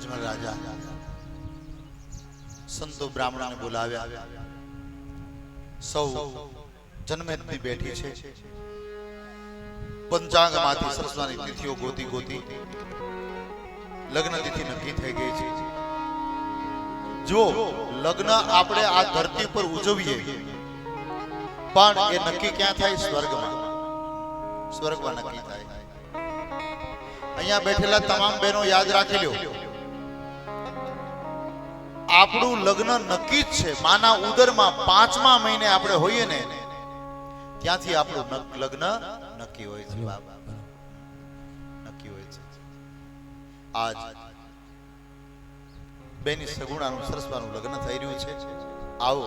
અજમલ રાજા સંતો બ્રાહ્મણને બોલાવ્યા, સૌ જન્મેજની બેઠી છે, પંચાંગમાંથી સરસ્વતીની તિથિઓ ગોતી ગોતી લગ્ન તિથિ નક્કી થઈ ગઈ છે। જો લગ્ન આપણે આ ધરતી પર ઉજવીએ પણ એ નક્કી ક્યાં થાય? સ્વર્ગમાં, સ્વર્ગમાં નક્કી થાય। અહીંયા બેઠેલા તમામ બહેનો યાદ રાખી લો, આપણું લગ્ન નક્કી જ છે। માના ઉદરમાં 5મા મહિને આપણે હોઈએ ને ત્યાંથી આપણું લગ્ન નક્કી હોય છે, બાબા નક્કી હોય છે। આજ બેની સગુણાનું સરસ્વતીનું લગ્ન થઈ રહ્યું છે। આવો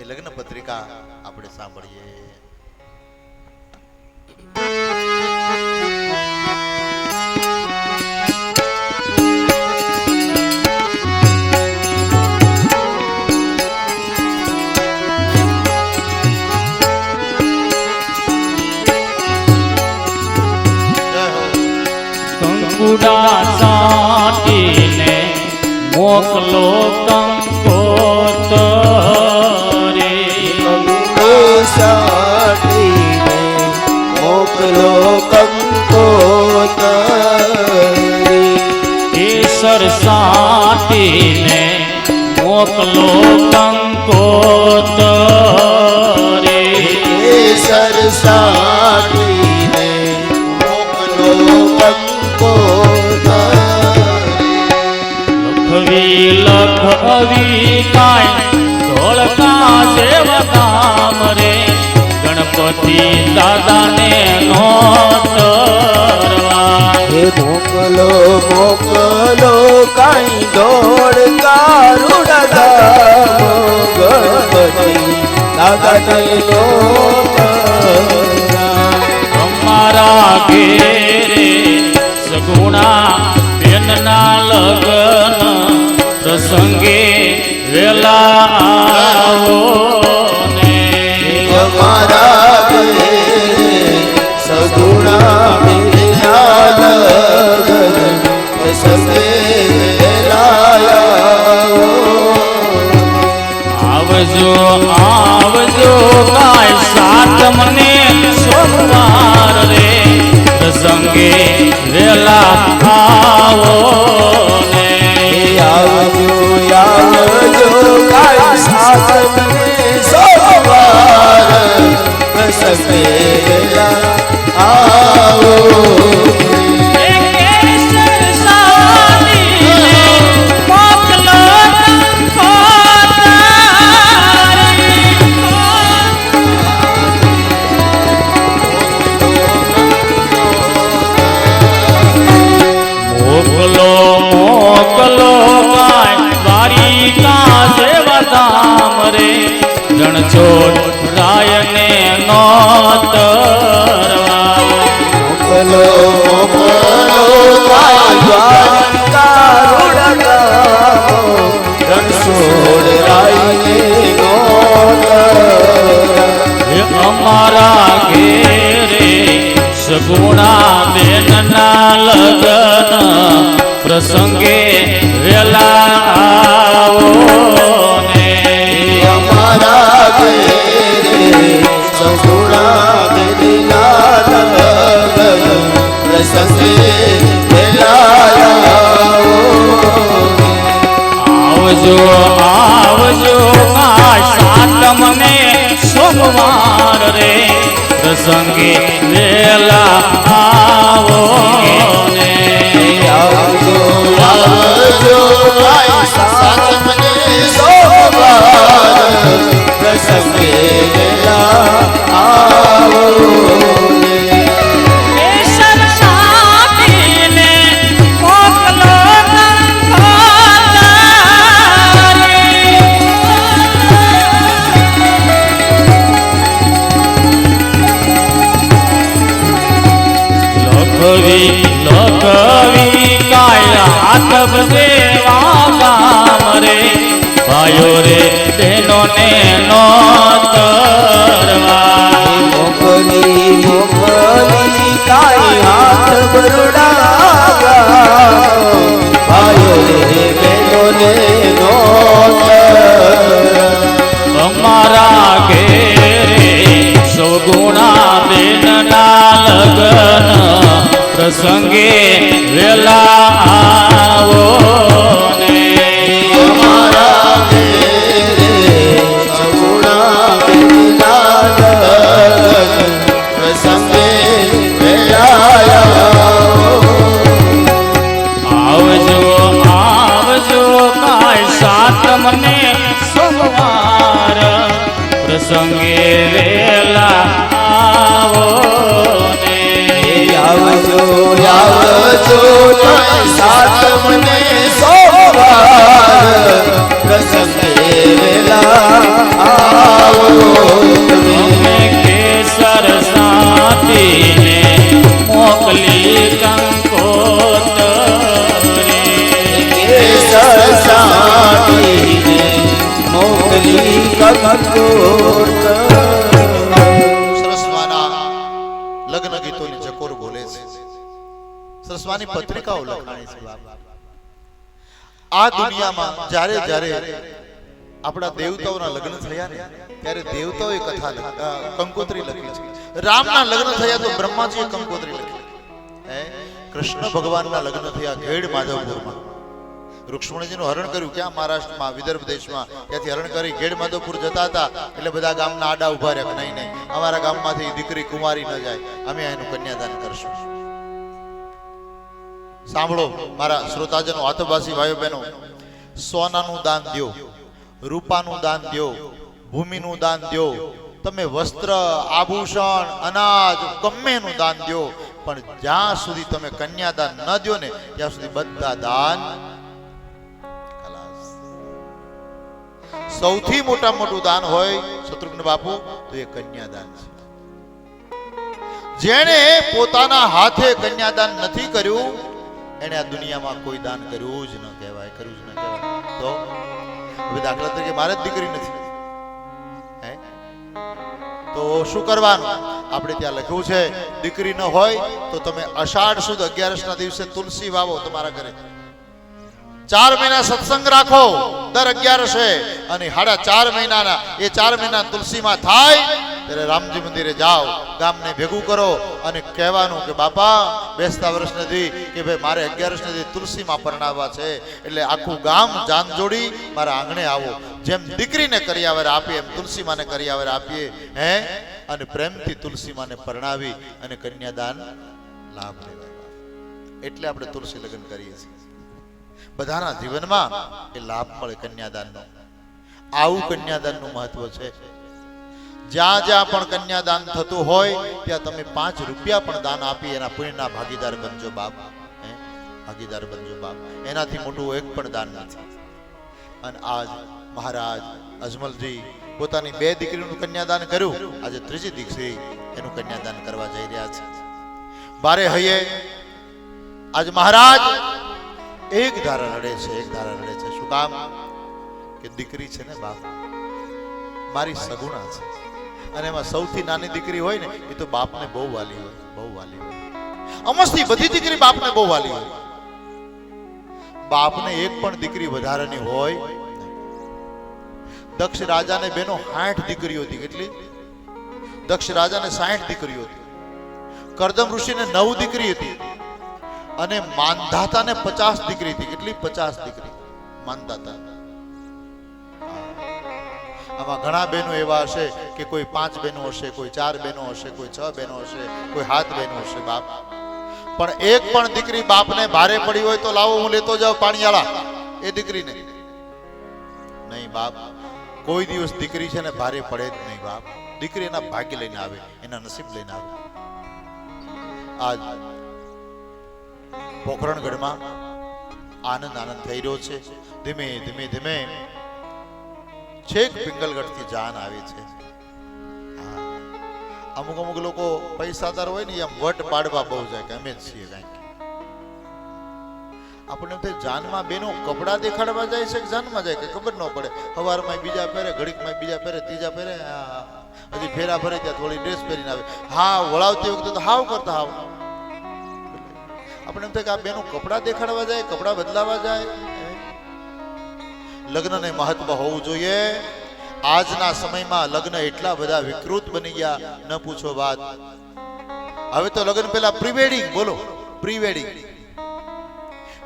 એ લગ્ન પત્રિકા આપણે સાંભળીએ। કંકુડા સાટીને મોકલો કંકોતરે, કંકુ સાટીને મોકલો કંકોતરે, કેસર સાટીને મોકલો કંકોતરે, કેસર સાટીને મોકલો કંકોતરે, લખ અવી કાંઈ ધોળકા સેવકામ રે, ગણપતિ દાદાને નોતરવા, હે મોકલો મોકલો કાંઈ ધોળકા રૂડા ગણપતિ દાદાને નોતરવા, અમારા ઘેરે સગુણા બેનના લગન પ્રસંગે વેલા આવો ને, અમારા ઘરે સગુણા બેનના લગન પ્રસંગે વેલા આવજો આવજો કાય સાતમને સોમવાર રે, પ્રસંગે વેલા આવો ને, આવજો આવજો કાંઈ સાતમને સોમવાર પ્રસંગે વેલા આવો, રણછોડ રાયને નોતરવા, મોકલો મોકલો રણછોડ રાયને નોતરવા, અમારા ઘેરે સગુણા બેનના લગન પ્રસંગે વેલા આવો ને, અમારા ઘરે સગુણા બેનના લગન પ્રસંગે વેલા આવો, આવજો આવજો કાય સાતમને સોમવાર રે, પ્રસંગે વેલા આવો ને, આવજો આવજો કાંઈ સાતમને સોમવાર પ્રસંગે વેલા આવો ને, કેસર સાટીને મોકલો કંકોતરે, લખવી કાય હાથ દેવા ગામ રે, ભાઈઓ રે બહેનોને નોતરવા, મોકલી મોકલી કાંઈ હાથ બરુડા ભાઈઓ રે સગુણા બેનના લગન પ્રસંગે વેલા આવો ને અમારા ઘેરે સગુણા બેનના લગન પ્રસંગે વેળા આવજો આવજો કાય સાતમને સોમવાર પ્રસંગે વેલા આવો ને આવજો આવજો સાતમને સોમવાર પ્રસંગે વેલા આવો તમે અમે કેસર સાતીને મોકલી કંકોતરી કેસર સાટીને મોકલી કંકોતર સરસ્વાના લગ્ન ગીતોની ચકોર બોલે છે, સરસ્વાની પત્રિકાઓ લખાણી છે બાપ. આ દુનિયામાં જ્યારે જ્યારે આપણા દેવતાઓના લગ્ન થયા ને ત્યારે દેવતાઓએ કંકોત્રી લખી છે. રામના લગ્ન થયા તો બ્રહ્માજીએ કંકોત્રી લખી. કૃષ્ણ ભગવાનના લગ્ન થયા ઘેડ માધવપુરમાં. રૂક્ષ્મણીજીનું હરણ કર્યું ક્યાં? મહારાષ્ટ્રમાં, વિદર્ભ દેશમાં. ત્યાંથી હરણ કરી ઘેડ માધવપુર જતા હતા એટલે બધા ગામના આડા ઉભા રહ્યા કે નહીં નહીં, અમારા ગામમાંથી દીકરી કુમારી ન જાય, અમે એનું કન્યાદાન કરશું. સાંભળો મારા શ્રોતાજનો, આતોબાસી ભાઈઓ બહેનો, સોનાનું દાન દ્યો, રૂપાનું દાન દ્યો, ભૂમિનું દાન દ્યો, તમે વસ્ત્ર, આભૂષણ, અનાજ ગમે એનું દાન દ્યો, પણ જ્યાં સુધી તમે કન્યાદાન ન દ્યો ને ત્યાં સુધી બધા દાન ખલાસ. સૌથી મોટું દાન હોય શત્રુઘ્ન બાપુ તો એ કન્યાદાન છે. જેણે પોતાના હાથે કન્યાદાન નથી કર્યું એને આ દુનિયામાં કોઈ દાન કર્યું જ ન કહેવાય, કર્યું જ ન કહેવાય. તો હવે દાખલા તરીકે મારે જ દીકરી નથી, હે, તો શું કરવાનું? આપણે ત્યાં લખ્યું છે દીકરી ન હોય તો તમે અષાઢ સુદ 11 ના દિવસે તુલસી વાવો તમારા ઘરે. 4 મહિના સત્સંગ રાખો દર 11 અને 4.5 મહિનાના એ 4 મહિના તુલસીમાં થાય ત્યારે રામજી મંદિરે જાઓ, ગામને ભેગું કરો અને કહેવાનું કે બાપા બેસતા વર્ષ નથી કે ભાઈ મારે 11 નથી તુલસીમાં પરણાવવા છે, એટલે આખું ગામ જાન જોડી મારા આંગણે આવો. જેમ દીકરીને કરિયાવર આપીએ એમ તુલસીમાને કરિયાવર આપીએ, હે, અને પ્રેમથી તુલસીમાને પરણાવી અને કન્યાદાન લાભ લેવાય. એટલે આપણે તુલસી લગ્ન કરીએ છીએ. બધાના જીવનમાં એ લાભ મળે કન્યાદાનનો. આવું કન્યાદાનનું મહત્વ છે. જ્યાં જ્યાં પણ કન્યાદાન થતું હોય ત્યાં તમે 5 રૂપિયા પણ દાન આપી એના પુણ્યના ભાગીદાર બનજો બાપ, ભાગીદાર બનજો બાપ. એનાથી મોટું એક પણ દાન નથી. અને આજ મહારાજ અજમલજી પોતાની 2 દીકરીનું કન્યાદાન કર્યું, આજે 3જી દીકરી એનું કન્યાદાન કરવા જઈ રહ્યા છે. બારે હૈયે આજ મહારાજ એક ધારા રડે છે, એક ધારા રડે છે. શું કામ? કે દીકરી છે ને બાપ મારી સગુણા છે, અને એમાં સૌથી નાની દીકરી હોય ને એ તો બાપને બહુ વાલી હોય, બહુ વાલી હોય. અમસ્તી બધી દીકરી બાપને બહુ વાલી હોય. બાપને એક પણ દીકરી વધારાની હોય નહીં. દક્ષ રાજાને બેનો 60 દીકરીઓ હતી. કેટલી? દક્ષ રાજાને 60 દીકરીઓ હતી. કરદમ ઋષિને 9 દીકરી હતી અને માંધાતાને 50 દીકરી હતી. કેટલી? 50 દીકરી માંધાતા. આમાં ઘણા બહેનો એવા હશે કે કોઈ 5 બહેનો હશે, કોઈ 4 બહેનો હશે, કોઈ 6 બહેનો હશે, કોઈ 7 બહેનો હશે બાપ. પણ એક પણ દીકરી બાપને ભારે પડી હોય તો લાવો હું લેતો જાઉં પાણીવાળા, એ દીકરીને નહીં બાપ. કોઈ દિવસ દીકરી છે ને ભારે પડે જ નહીં બાપ. દીકરી એના ભાગ્ય લઈને આવે, એના નસીબ લઈને આવે. આજ પોખરણગઢમાં આનંદ થઈ રહ્યો છે. ધીમે ધીમે ધીમે છેક પિંગલગઢથી જાન આવે છે. અમુક અમુક લોકો પૈસાદાર હોય ને એમ વટ પાડવા બહુ જાય કે અમે જ છીએ કંઈક. આપણને તે જાનમાં બેનો કપડા દેખાડવા જાય છે કે જાનમાં જાય કે ખબર ન પડે. સવારમાં બીજા પહેરે, ઘડીકમાં બીજા પહેરે, ત્રીજા પહેરે, હજી ફેરા ભરે ત્યાં થોડી ડ્રેસ પહેરીને આવે. હા, વળાવતી વખતે તો હાવ કરતા હાવ. આપણે એમ થાય કે આ બેનો કપડા દેખાડવા જાય, કપડા બદલાવા જાય. લગ્નને મહત્વ હોવું જોઈએ. આજના સમયમાં લગ્ન એટલા બધા વિકૃત બની ગયા, ન પૂછો વાત. હવે તો લગ્ન પહેલા પ્રી વેડિંગ, બોલો પ્રી વેડિંગ.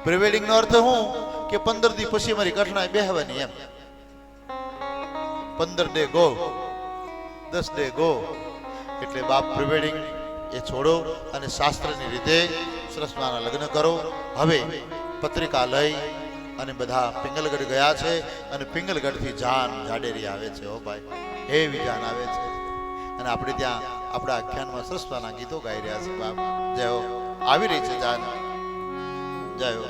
પ્રી વેડિંગ નો અર્થ શું કે 15 દી પછી મારી કઠણાઈ બેહવાની એમ. 15 ડે ગો, 10 ડે ગો. એટલે બાપ પ્રી વેડિંગ એ છોડો અને શાસ્ત્રની રીતે સરસ મજાના લગ્ન કરો. હવે પત્રિકા લઈ અને બધા પિંગલગઢ ગયા છે અને પિંગલગઢ થી જાન જાડેરી આવે છે. ઓ ભાઈ, એવી જાન આવે છે અને આપણે ત્યાં આપણા આખ્યાનમાં સરસ મજાના ગીતો ગાઈ રહ્યા છે. બાપ જય હો, આવી રહી છે જાન. જય હો.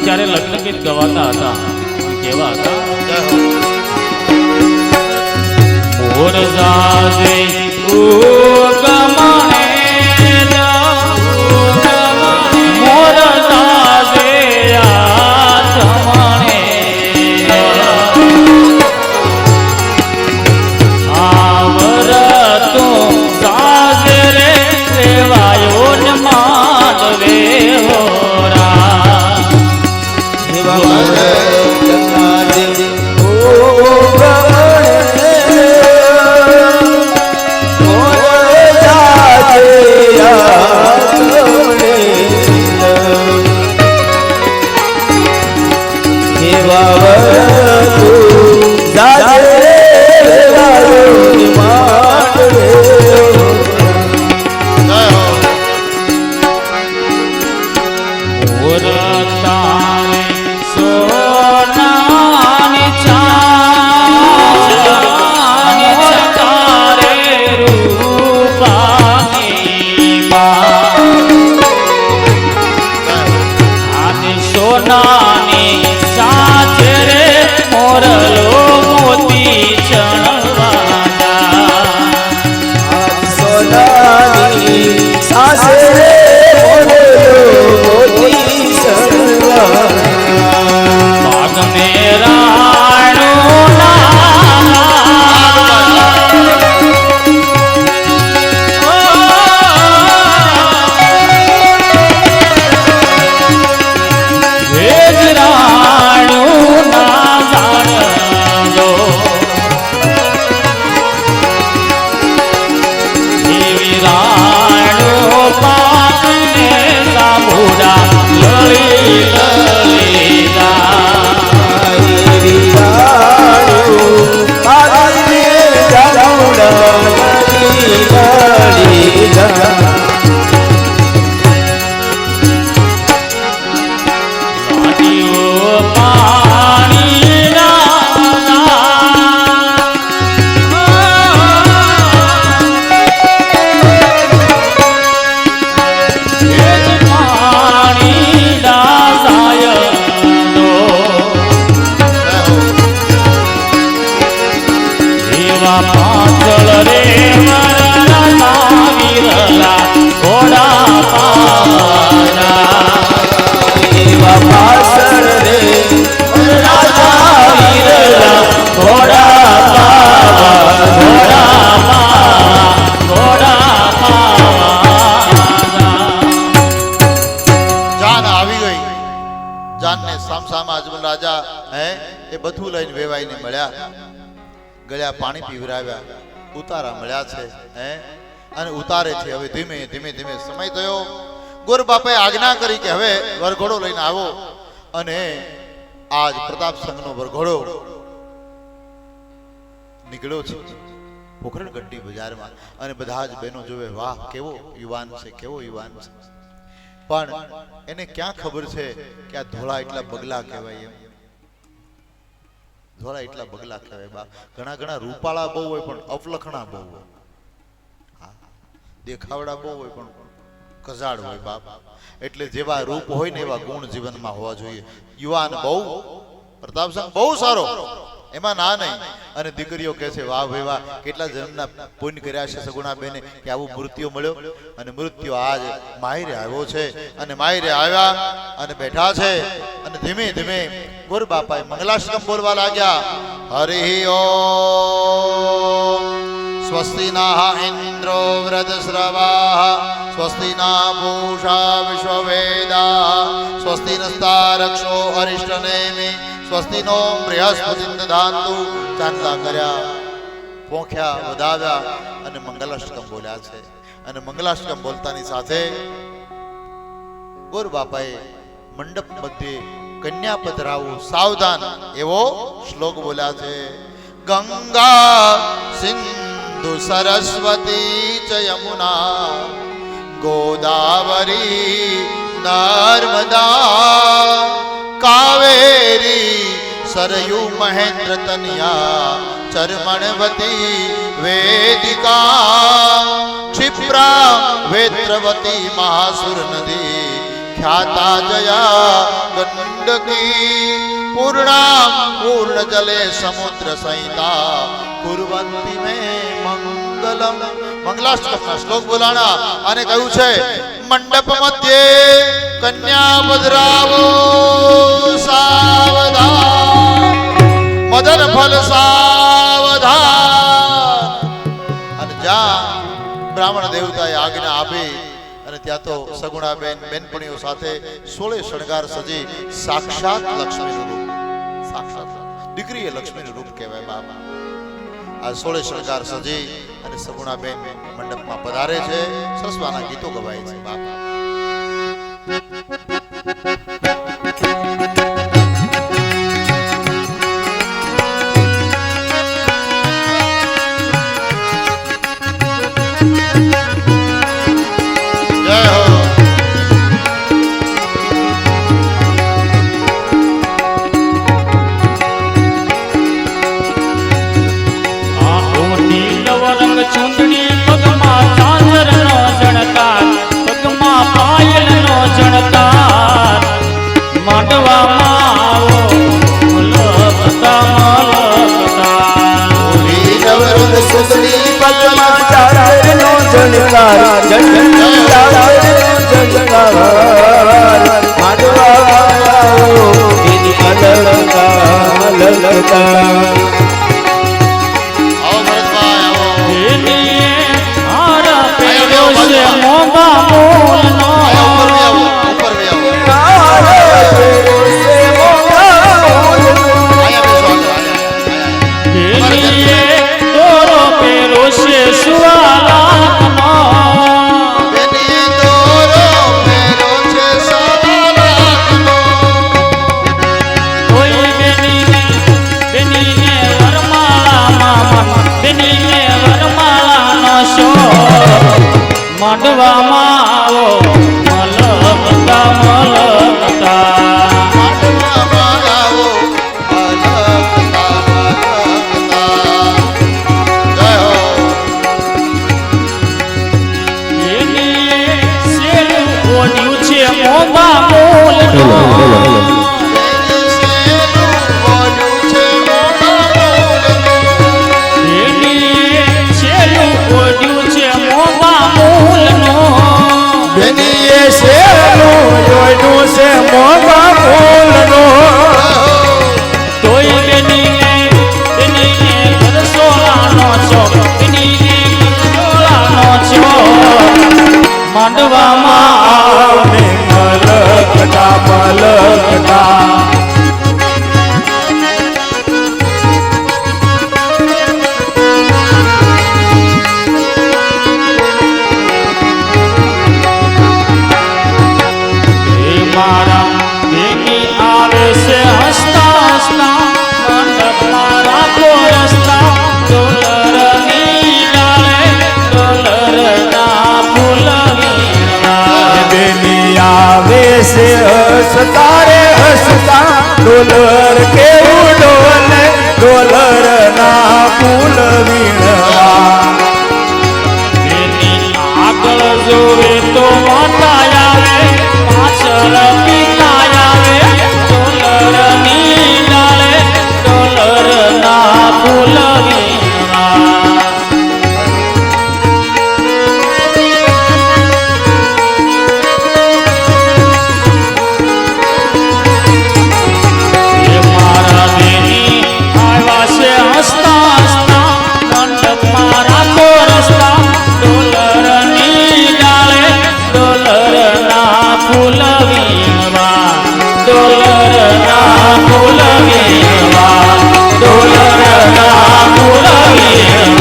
ત્યારે લગ્ન ગીત ગવાતા હતા, કેવા હતા? ઉરજાજે ઉગમણે મોરજાજે આથમણે આવરતું સાજે રે રેવાયો ને માનવે હોરા બધું લઈને વેવાઈને મળ્યા, ગળ્યા પાણી પીવરાવ્યા, ઉતારા મળ્યા છે હે અને ઉતારે છે. હવે ધીમે ધીમે ધીમે સમય થયો. ગોર બાપાએ આજ્ઞા કરી કે હવે વરઘોડો લઈને આવો. અને આજ પ્રતાપ સંઘનો વરઘોડો નીકળ્યો છે પોખરણ ગઢી બજારમાં. અને બધા જ બહેનો જોવે, વાહ કેવો યુવાન છે, કેવો યુવાન છે. પણ એને ક્યાં ખબર છે કે આ ધોળા એટલા બગલા કહેવાય. એમ ધોળા એટલા બગલા કહેવાય બાપ. ઘણા ઘણા રૂપાળા બહુ હોય પણ અવલખણા બહુ હોય, દેખાવડા બહુ હોય પણ કજાડ હોય બાપ. એટલે જેવા રૂપ હોય ને એવા ગુણ જીવનમાં હોવા જોઈએ. યુવાન બહુ પ્રતાપસંગ બહુ સારો, એમાં ના નહીં. અને દીકરીઓ કહે છે, વાહ ભાઈ વાહ, કેટલા જન્મના પુણ્ય કર્યા છે સગુણા બેને કે આવું મૃત્યુ મળ્યો. અને મૃત્યુ આજ માયરે આવ્યો છે. અને માયરે આવ્યા અને બેઠા છે. અને ધીમે ધીમે ગોર બાપાએ મંગલાશ્રમ બોલવા લાગ્યા. હરિ ઓમ સ્વસ્તિ ના ઇન્દ્રો વૃદ્ધશ્રવા સ્વસ્તિ ના પૂષા વિશ્વવેદા સ્વસ્તિ નસ્તારક્ષો અરિષ્ટનેમિ સ્વસ્તિ નો બૃહસ્પતિ દધાતુ. ચાંદલા કર્યા, પોંખ્યા, વધાવ્યા અને મંગલાષ્ટકમ બોલ્યા છે. અને મંગલાષ્ટકમ બોલતાની સાથે ગોર બાપાએ મંડપ મધ્યે કન્યા પધરાવું સાવધાન એવો શ્લોક બોલ્યા છે. ગંગા સિંધુ સરસ્વતી ચ યમુના ગોદાવરી નર્મદા કાવેરી સરયુ મહેન્દ્ર તનયા ચર્મણવતી વેદિકા ક્ષિપ્રા વેત્રવતી મહાસુર નદી ખ્યાતા જયા ગંડકી પૂર્ણામ પૂર્ણ જલે સમુદ્ર સંહિતા કુર્વંતિ મે મંગલમ. મંગલાષ્ટકના શ્લોક બોલાણા અને કહ્યું છે મંડપ મધ્યે કન્યા પધરાવો સાવધાન મદન ફલ સાવધાન. અને જ્યાં બ્રાહ્મણ દેવતાએ આજ્ઞા આપી અને ત્યાં તો સગુણાબેન બેનપણીઓ સાથે 16 શણગાર સજી સાક્ષાત લક્ષ્મીનું રૂપ, સાક્ષાત દીકરી એ લક્ષ્મીનું રૂપ કહેવાય બાપા. આ 16 શણગાર સજી અને સગુણાબેન મંડપમાં પધારે છે, સરસ્વાના ગીતો ગવાય છે બાપા. ચૂંટણી પગમાં ઝાંઝરનો જણકાર, પગમાં પાયલનો જણકાર, માંડવામાં આવો મલકતા મલકતા. નવરંગ સુંદરી પગમાં ચાદરનો ઝણકાર, ઝણકાર માંડવામાં આવો તેની અલંકાર લલકાર. મોંઘા મૂલનો દોરો પેરો છે સુવાલાનો, કોઈ બેનીને વરમાળામાં બેનીને વરમાળાનો શો માંડવામાં આવો મલકતા મલકતા. માંડવામાં આવો મલકતા મલકતા. જય હો. એની શેલું ઓઢ્યું છે મોંઘા મૂલનો, એની શેલું ઓઢ્યું છે મોંઘા મૂલનો, બેનીએ શેલું જોઈનું છે મોંઘા મૂલનો. તોય બેનીને વરસોલાનો છો, બેનીને વરસોલાનો છો માંડવામાં આવને મલકતા મલકતા. મારા બેની આવે છે હસતા હસતા, મંડપમાં રાખો રસ્તા, ડોલરની ડાળે ડોલરના ફૂલ વીણવા. બેની આવે છે હસતા રે હસતા, ડોલર કેવું ડોલે ડોલરના ફૂલ વીણવા. બેની આગળ જોવે તો માતા આવે, પાછળ પિતા આવે, ડોલરની ડાળે ડોલરના ફૂલ વીણવા. એ મારા બેની આવ્યા છે હસતા હસતા, મંડપમાં રાખો રસ્તા, ડોલરની ડાળે ડોલરના ફૂલ વીણવા, ડોલરના ફૂલ વીણવા, ડોલરના ફૂલ વીણવા.